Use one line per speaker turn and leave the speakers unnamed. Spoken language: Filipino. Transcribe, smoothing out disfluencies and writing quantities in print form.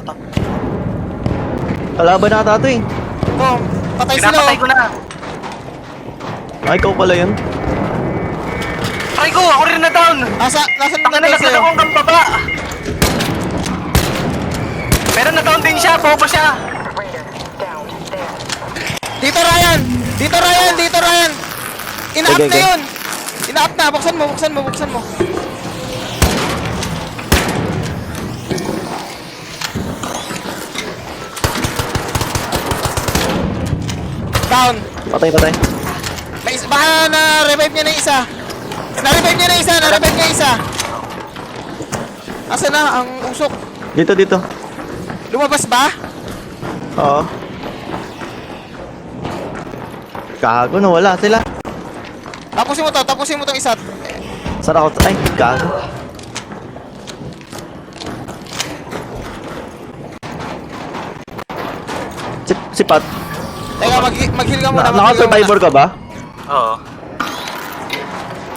puta.
Kalaban na ata ito eh.
Oh, patay sila
Pinapatay
oh.
ko na.
Ay, ikaw pala yun.
Ay ko, ako rin na down.
Nasaan
Taka
na
na,
tayo sa'yo?
nagkakong kang baba. Pero na-down din siya, bobo siya.
Dito Ryan! Dito Ryan! Dito Ryan! Ina-up
Okay,
na
okay.
yun! Ina-up na! Buksan mo! Buksan mo! Buksan mo! Down!
Patay, patay.
May isa, baka na-revive niya na yung isa! Na-revive niya na isa! Na-revive niya isa! Asa na ang usok?
Dito, dito.
Lumabas ba?
Oo. Gago, nawala sila.
Tapusin mo to! Tapusin mo tong isa!
Saan ako? Ay, gago. Si Pat,
Teka, mag-heal ka muna! mag-heal ka muna.
naka-survivor ka ba?
Oo.